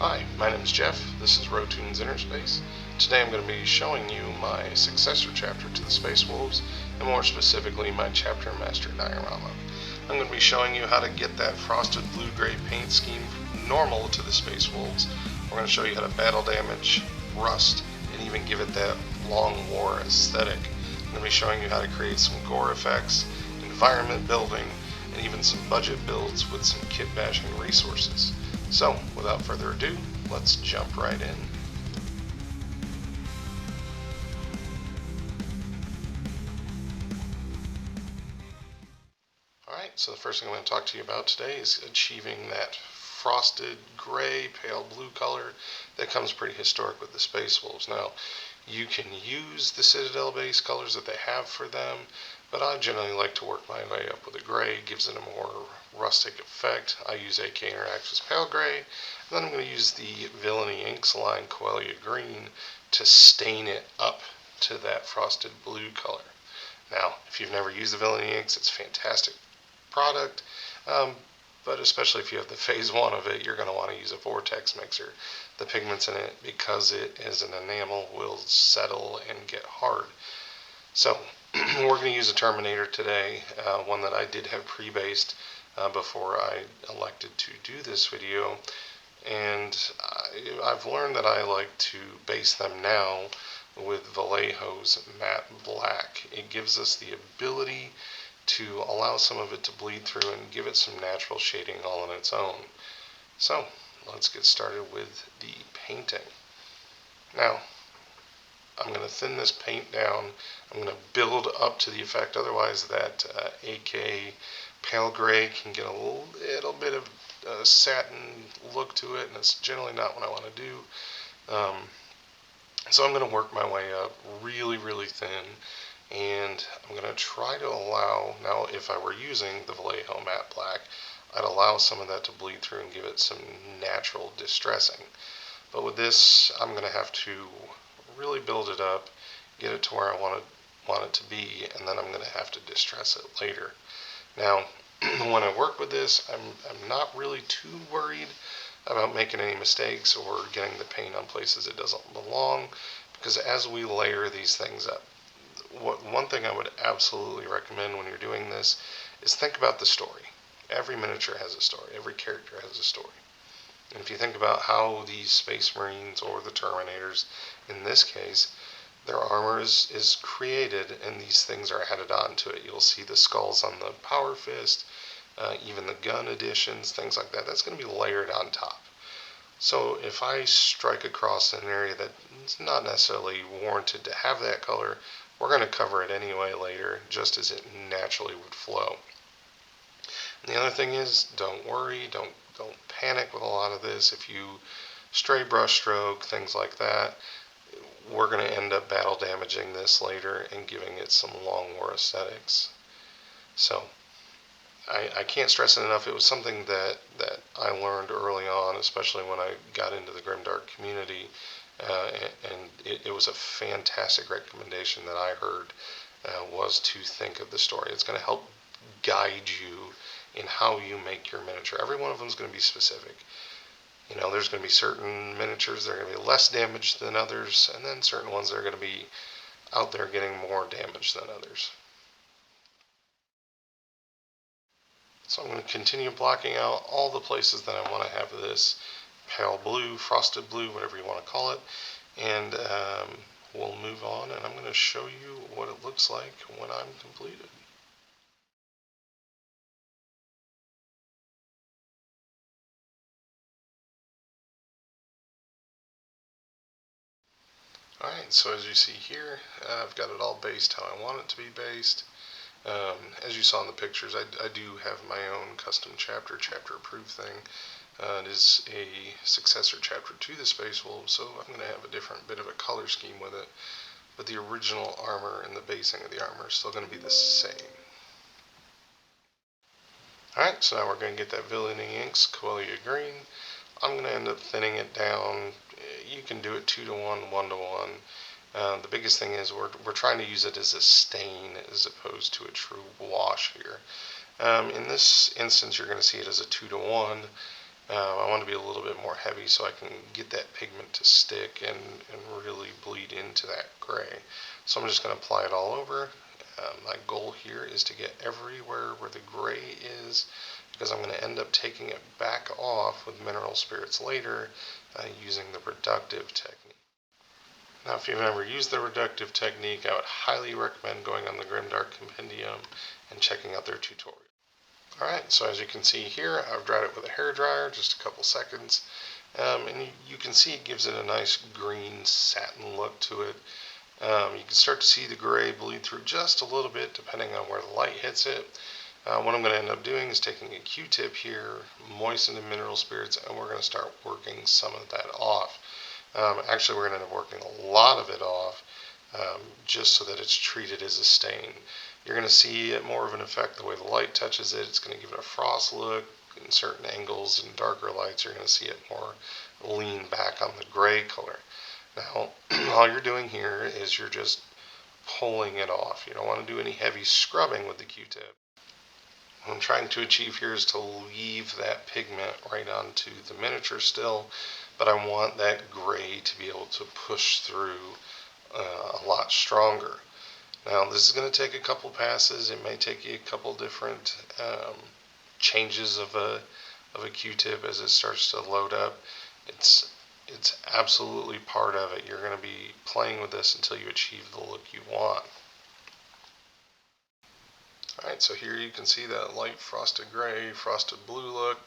Hi, my name is Jeff. This is Rotoon's Inner Space. Today I'm going to be showing you my successor chapter to the Space Wolves, and more specifically my Chapter Master diorama. I'm going to be showing you how to get that frosted blue-gray paint scheme normal to the Space Wolves. We're going to show you how to battle damage, rust, and even give it that long war aesthetic. I'm going to be showing you how to create some Gore effects, environment building, and even some budget builds with some kit bashing resources. So, without further ado, let's jump right in. Alright, so the first thing I'm going to talk to you about today is achieving that frosted gray, pale blue color that comes pretty historic with the Space Wolves. Now, you can use the Citadel base colors that they have for them, but I generally like to work my way up with a gray. It gives it a more rustic effect. I use AK Interactive's Pale Gray, and then I'm going to use the Villainy Inks line Coagulated Green to stain it up to that frosted blue color. Now, if you've never used the Villainy Inks, it's a fantastic product, but especially if you have the phase 1 of it, you're going to want to use a vortex mixer. The pigments in it, because it is an enamel, will settle and get hard. So we're going to use a Terminator today, one that I did have pre-based before I elected to do this video, and I've learned that I like to base them now with Vallejo's matte black. It gives us the ability to allow some of it to bleed through and give it some natural shading all on its own. So let's get started with the painting. Now, I'm going to thin this paint down. I'm going to build up to the effect, otherwise that AK pale gray can get a little bit of a satin look to it, and it's generally not what I want to do. So I'm going to work my way up really thin, and I'm going to try to allow, now if I were using the Vallejo matte black, I'd allow some of that to bleed through and give it some natural distressing. But with this, I'm going to have to really build it up, get it to where I want it to be, and then I'm going to have to distress it later. Now, when I work with this, I'm not really too worried about making any mistakes or getting the paint on places it doesn't belong, because as we layer these things up, one thing I would absolutely recommend when you're doing this is think about the story. Every miniature has a story. Every character has a story. And if you think about how these Space Marines or the Terminators, in this case, their armor is created and these things are added onto it. You'll see the skulls on the Power Fist, even the gun additions, things like that. That's going to be layered on top. So if I strike across an area that's not necessarily warranted to have that color, we're going to cover it anyway later, just as it naturally would flow. And the other thing is, don't worry, don't panic with a lot of this. If you stray brush stroke, things like that, we're going to end up battle damaging this later and giving it some long war aesthetics. So I can't stress it enough. It was something that I learned early on, especially when I got into the Grimdark community, and it was a fantastic recommendation that I heard, was to think of the story. It's going to help guide you in how you make your miniature. Every one of them is going to be specific. You know, there's going to be certain miniatures that are going to be less damaged than others, and then certain ones that are going to be out there getting more damage than others. So I'm going to continue blocking out all the places that I want to have this pale blue, frosted blue, whatever you want to call it, and we'll move on, and I'm going to show you what it looks like when I'm completed. Alright, so as you see here, I've got it all based how I want it to be based. As you saw in the pictures, I do have my own custom chapter approved thing. It is a successor chapter to the Space Wolves, so I'm going to have a different bit of a color scheme with it. But the original armor and the basing of the armor is still going to be the same. Alright, so now we're going to get that Villainy Inks Coagulated Green. I'm going to end up thinning it down. You can do it 2 to 1, 1 to 1. The biggest thing is we're trying to use it as a stain as opposed to a true wash here. In this instance, you're going to see it as a 2 to 1. I want to be a little bit more heavy so I can get that pigment to stick and really bleed into that gray. So I'm just going to apply it all over. My goal here is to get everywhere where the gray is, because I'm going to end up taking it back off with mineral spirits later using the reductive technique. Now, if you've never used the reductive technique, I would highly recommend going on the Grimdark Compendium and checking out their tutorial. Alright, so as you can see here, I've dried it with a hair dryer, just a couple seconds. And you can see it gives it a nice green satin look to it. You can start to see the gray bleed through just a little bit depending on where the light hits it. What I'm going to end up doing is taking a Q-tip here, moisten in mineral spirits, and we're going to start working some of that off. Actually, we're going to end up working a lot of it off just so that it's treated as a stain. You're going to see it more of an effect the way the light touches it. It's going to give it a frost look. In certain angles and darker lights, you're going to see it more lean back on the gray color. Now, all you're doing here is you're just pulling it off. You don't want to do any heavy scrubbing with the Q-tip. What I'm trying to achieve here is to leave that pigment right onto the miniature still, but I want that gray to be able to push through a lot stronger. Now, this is going to take a couple passes. It may take you a couple different changes of a Q-tip as it starts to load up. It's absolutely part of it. You're going to be playing with this until you achieve the look you want. Alright, so here you can see that light frosted gray, frosted blue look.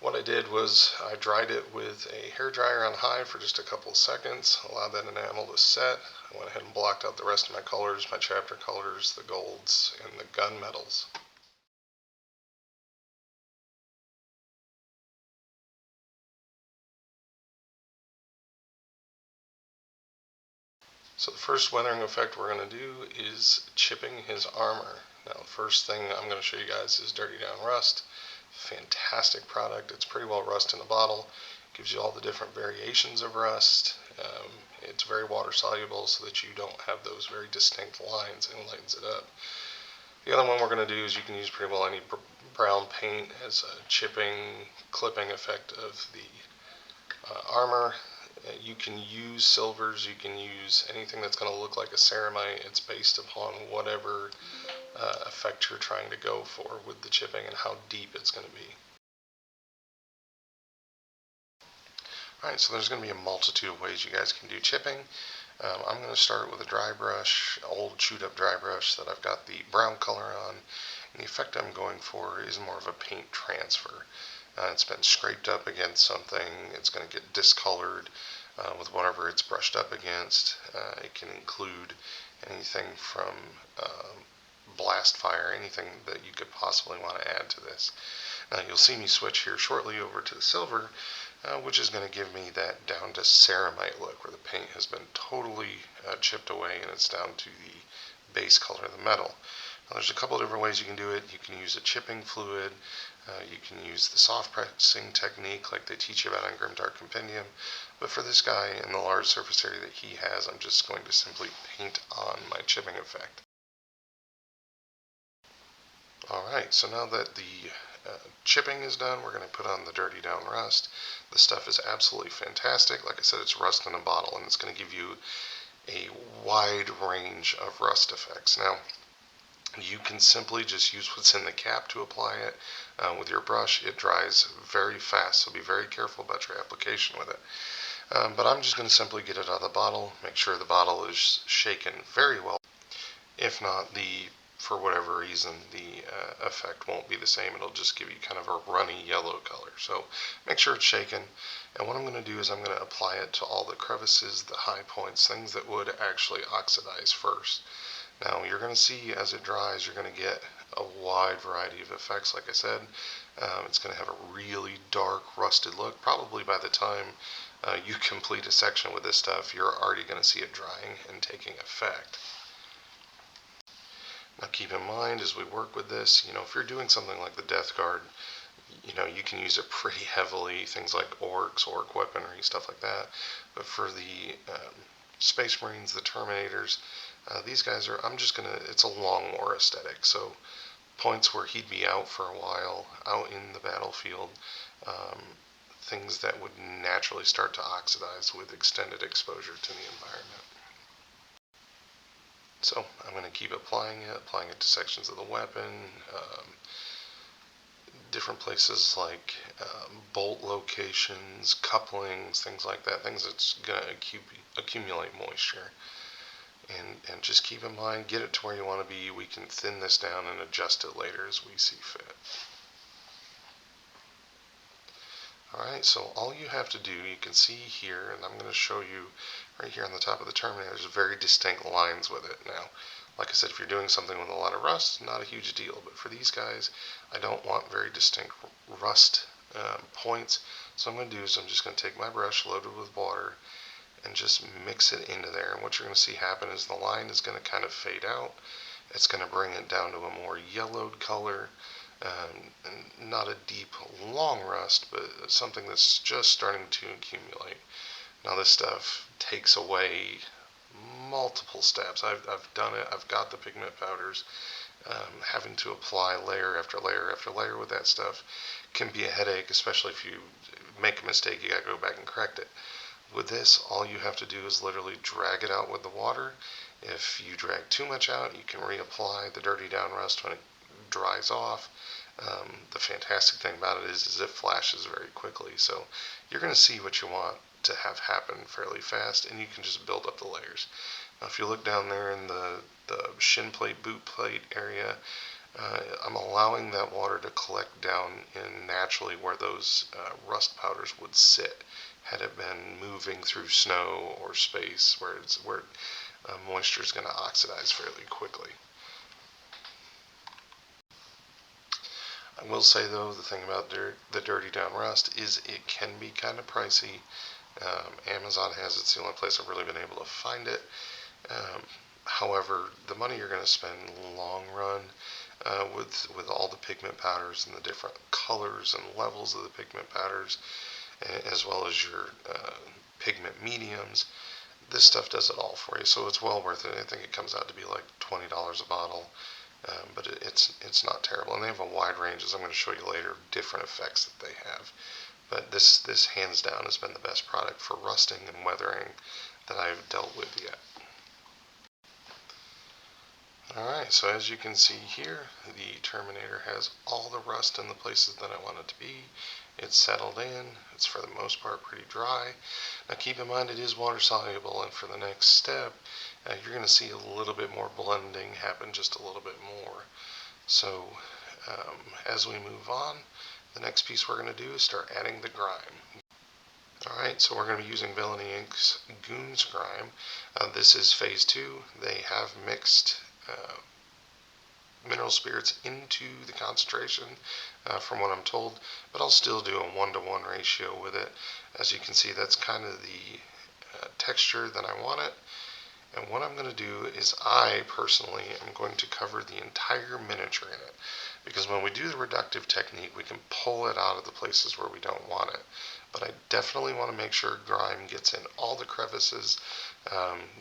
What I did was I dried it with a hair dryer on high for just a couple of seconds, allowed that enamel to set. I went ahead and blocked out the rest of my colors, my chapter colors, the golds, and the gunmetals. So the first weathering effect we're going to do is chipping his armor. Now the first thing I'm going to show you guys is Dirty Down Rust. Fantastic product. It's pretty well rust in a bottle. Gives you all the different variations of rust. It's very water soluble so that you don't have those very distinct lines, and lightens it up. The other one we're going to do is you can use pretty well any brown paint as a chipping, clipping effect of the armor. You can use silvers, you can use anything that's going to look like a ceramite. It's based upon whatever effect you're trying to go for with the chipping and how deep it's going to be. Alright, so there's going to be a multitude of ways you guys can do chipping. I'm going to start with a dry brush, old chewed up dry brush that I've got the brown color on. And the effect I'm going for is more of a paint transfer. It's been scraped up against something, it's going to get discolored with whatever it's brushed up against. It can include anything from blast fire, anything that you could possibly want to add to this. Now you'll see me switch here shortly over to the silver, which is going to give me that down to ceramite look where the paint has been totally chipped away and it's down to the base color of the metal. Now, there's a couple different ways you can do it. You can use a chipping fluid. You can use the soft pressing technique like they teach you about on Grimdark Compendium. But for this guy in the large surface area that he has, I'm just going to simply paint on my chipping effect. Alright, so now that the chipping is done, we're going to put on the Dirty Down Rust. The stuff is absolutely fantastic. Like I said, it's rust in a bottle, and it's going to give you a wide range of rust effects. Now, you can simply just use what's in the cap to apply it with your brush. It dries very fast, so be very careful about your application with it. But I'm just going to simply get it out of the bottle, make sure the bottle is shaken very well. If not, for whatever reason, the effect won't be the same. It'll just give you kind of a runny yellow color. So make sure it's shaken. And what I'm going to do is I'm going to apply it to all the crevices, the high points, things that would actually oxidize first. Now you're going to see as it dries, you're going to get a wide variety of effects. Like I said, it's going to have a really dark rusted look. Probably by the time you complete a section with this stuff, you're already going to see it drying and taking effect. Now keep in mind as we work with this, if you're doing something like the Death Guard, you can use it pretty heavily, things like orcs, orc weaponry, stuff like that. But for the Space Marines, the Terminators, these guys are, it's a long war aesthetic. So points where he'd be out for a while, out in the battlefield, things that would naturally start to oxidize with extended exposure to the environment. So I'm going to keep applying it to sections of the weapon, different places like bolt locations, couplings, things like that, things that's going to accumulate moisture. And just keep in mind, get it to where you want to be. We can thin this down and adjust it later as we see fit. Alright, so all you have to do, you can see here, and I'm going to show you right here on the top of the Terminator, there's very distinct lines with it. Now, like I said, if you're doing something with a lot of rust, not a huge deal, but for these guys, I don't want very distinct rust points. So what I'm going to do is I'm just going to take my brush loaded with water and just mix it into there. And what you're going to see happen is the line is going to kind of fade out. It's going to bring it down to a more yellowed color. And not a deep, long rust, but something that's just starting to accumulate. Now this stuff takes away multiple steps. I've done it. I've got the pigment powders. Having to apply layer after layer after layer with that stuff can be a headache, especially if you make a mistake, you gotta go back and correct it. With this, all you have to do is literally drag it out with the water. If you drag too much out, you can reapply the dirty down rust when it dries off. The fantastic thing about it is it flashes very quickly, so you're going to see what you want to have happen fairly fast, and you can just build up the layers. Now, if you look down there in the shin plate, boot plate area, I'm allowing that water to collect down in naturally where those rust powders would sit had it been moving through snow or space where moisture is going to oxidize fairly quickly. I will say though, the thing about the dirty down rust is it can be kind of pricey. Amazon has it. It's the only place I've really been able to find it. However, the money you're going to spend long run with all the pigment powders and the different colors and levels of the pigment powders, as well as your pigment mediums, this stuff does it all for you. So it's well worth it. I think it comes out to be like $20 a bottle. But it's not terrible, and they have a wide range, as I'm going to show you later, of different effects that they have. But this hands down has been the best product for rusting and weathering that I've dealt with yet. Alright, so as you can see here, the Terminator has all the rust in the places that I want it to be. It's settled in. It's for the most part pretty dry. Now keep in mind it is water soluble, and for the next step, you're going to see a little bit more blending happen, just a little bit more. So as we move on, the next piece we're going to do is start adding the grime. Alright, so we're going to be using Villainy Inc.'s Goons Grime. This is phase 2. They have mixed mineral spirits into the concentration from what I'm told, but I'll still do a 1-to-1 ratio with it. As you can see, that's kind of the texture that I want it. And what I'm going to do is I personally am going to cover the entire miniature in it, because when we do the reductive technique, we can pull it out of the places where we don't want it. But I definitely want to make sure grime gets in all the crevices,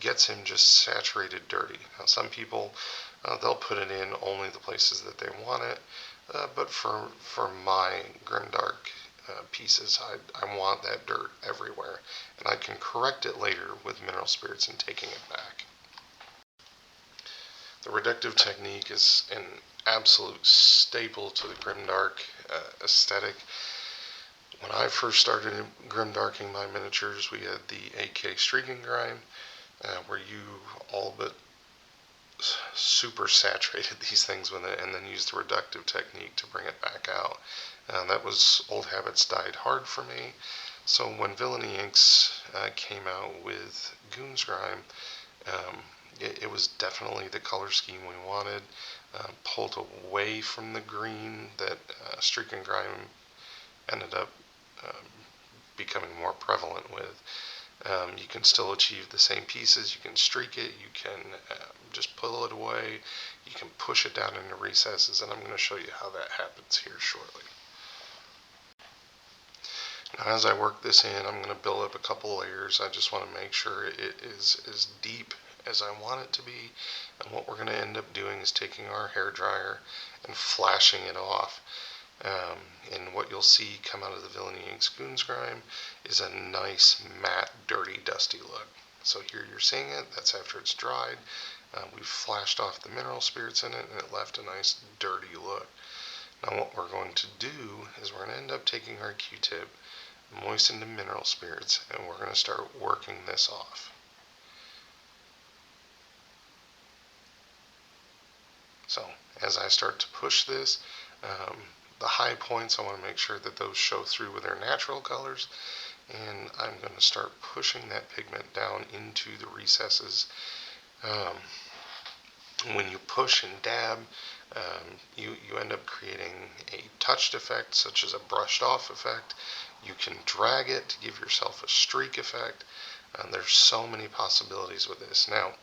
gets him just saturated dirty. Now some people, they'll put it in only the places that they want it, but for my grimdark pieces, I want that dirt everywhere, and I can correct it later with mineral spirits and taking it back. The reductive technique is an absolute staple to the grimdark aesthetic. When I first started grimdarking my miniatures, we had the AK streaking grime, where you all but super saturated these things with it and then used the reductive technique to bring it back out. That was old habits died hard for me. So when Villainy Inc. Came out with Goons Grime, it was definitely the color scheme we wanted. Pulled away from the green that Streak and Grime ended up becoming more prevalent with. You can still achieve the same pieces. You can streak it. You can just pull it away. You can push it down into recesses, and I'm going to show you how that happens here shortly. Now, as I work this in, I'm going to build up a couple layers. I just want to make sure it is as deep as I want it to be. And what we're going to end up doing is taking our hair dryer and flashing it off. And what you'll see come out of the Villainy Inks Goons Grime is a nice, matte, dirty, dusty look. So here you're seeing it. That's after it's dried. We've flashed off the mineral spirits in it, and it left a nice, dirty look. Now what we're going to do is we're going to end up taking our Q-tip, moisten the mineral spirits, and we're going to start working this off. So as I start to push this, the high points, I want to make sure that those show through with their natural colors, and I'm going to start pushing that pigment down into the recesses. When you push and dab, you end up creating a touched effect, such as a brushed off effect. You can drag it to give yourself a streak effect. There's so many possibilities with this. Now,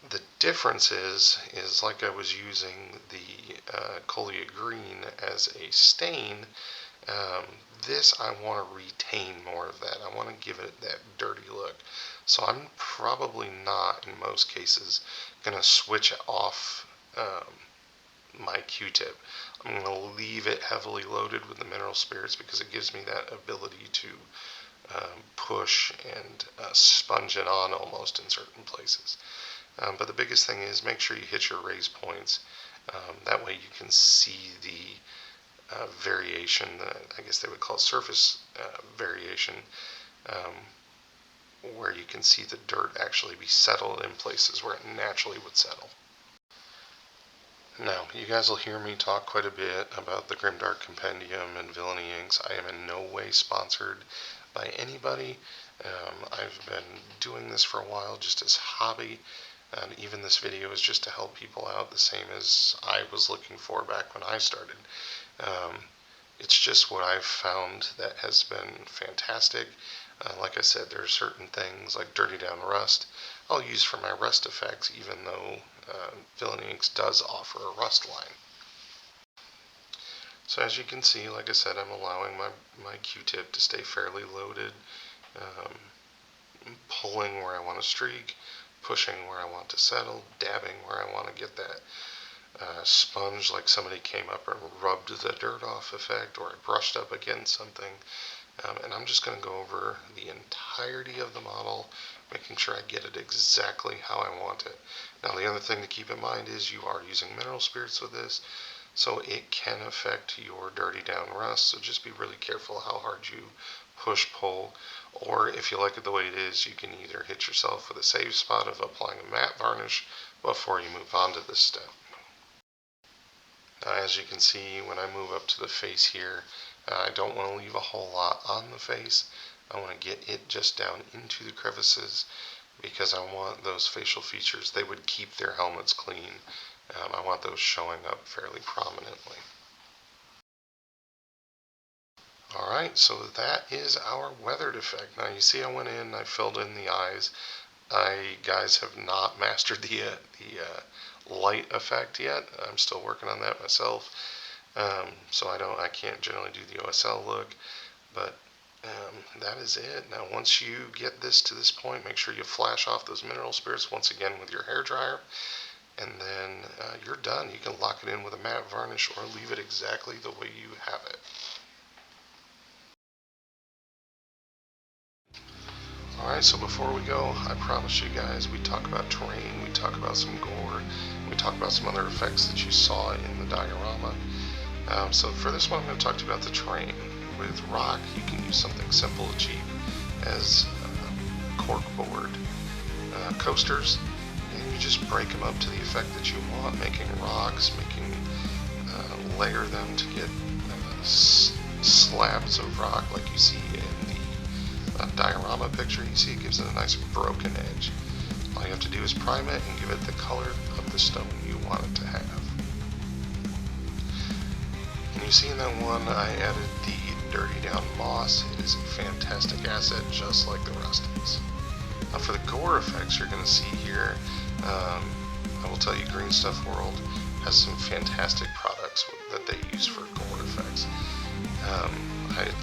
the difference is like I was using the Coagulated green as a stain, this I want to retain more of that. I want to give it that dirty look. So I'm probably not, in most cases, going to switch off my Q-tip. I'm going to leave it heavily loaded with the mineral spirits because it gives me that ability to push and sponge it on almost in certain places. But the biggest thing is make sure you hit your raise points. That way you can see the variation, I guess they would call surface variation, where you can see the dirt actually be settled in places where it naturally would settle. Now, you guys will hear me talk quite a bit about the Grimdark Compendium and Villainy Inks. I am in no way sponsored by anybody. I've been doing this for a while just as hobby. And even this video is just to help people out, the same as I was looking for back when I started. It's just what I've found that has been fantastic. Like I said, there are certain things like Dirty Down Rust I'll use for my rust effects, even though Villainy Inks does offer a rust line. So as you can see, like I said, I'm allowing my Q-tip to stay fairly loaded, pulling where I want to streak, pushing where I want to settle, dabbing where I want to get that sponge, like somebody came up and rubbed the dirt off effect, or I brushed up against something. And I'm just going to go over the entirety of the model, making sure I get it exactly how I want it. Now the other thing to keep in mind is you are using mineral spirits with this, so it can affect your Dirty Down Rust, so just be really careful how hard you push, pull, or if you like it the way it is, you can either hit yourself with a save spot of applying a matte varnish before you move on to this step. Now as you can see, when I move up to the face here, I don't want to leave a whole lot on the face. I want to get it just down into the crevices because I want those facial features, they would keep their helmets clean. I want those showing up fairly prominently. Alright, so that is our weathered effect. Now you see I went in, I filled in the eyes. I, guys, have not mastered the light effect yet. I'm still working on that myself. So I can't generally do the OSL look, but that is it. Now once you get this to this point, make sure you flash off those mineral spirits once again with your hair dryer, and then you're done. You can lock it in with a matte varnish or leave it exactly the way you have it. Alright, so before we go, I promise you guys, we talk about terrain, we talk about some gore, we talk about some other effects that you saw in the diorama. So for this one, I'm going to talk to you about the terrain. With rock, you can use something simple and cheap as corkboard coasters, and you just break them up to the effect that you want, making rocks, layer them to get slabs of rock like you see in the diorama picture. You see it gives it a nice broken edge. All you have to do is prime it and give it the color of the stone you want it to have. And you see in that one I added the Dirty Down Moss. It is a fantastic asset just like the rest is. Now for the gore effects you're going to see here, I will tell you Green Stuff World has some fantastic products that they use for gore effects.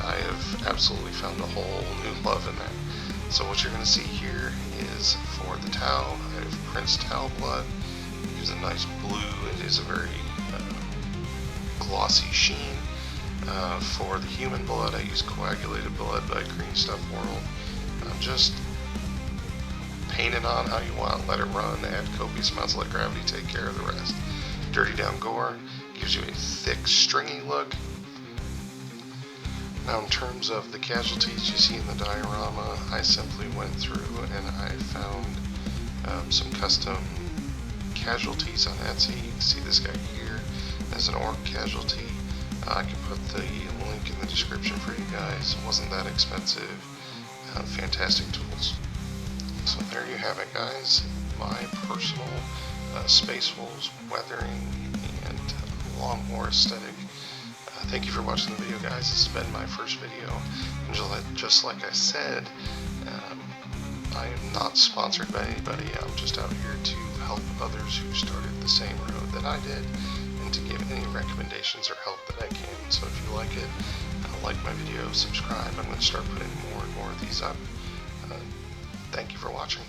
I have absolutely found a whole new love in that. So what you're going to see here is for the towel, I have Prince Towel Blood. It gives a nice blue. It is a very glossy sheen. For the human blood, I use Coagulated blood by Green Stuff World. Just paint it on how you want, let it run, add copious amounts, let gravity take care of the rest. Dirty Down Gore gives you a thick, stringy look. Now in terms of the casualties you see in the diorama, I simply went through and I found some custom casualties on Etsy. You can see this guy here as an orc casualty. I can put the link in the description for you guys. It wasn't that expensive. Fantastic tools. So there you have it, guys. My personal Space Wolves weathering and long war aesthetic. Thank you for watching the video, guys. This has been my first video. And just like I said, I am not sponsored by anybody. I'm just out here to help others who started the same road that I did, and to give any recommendations or help that I can. So if you like it, like my video, subscribe. I'm going to start putting more and more of these up. Thank you for watching.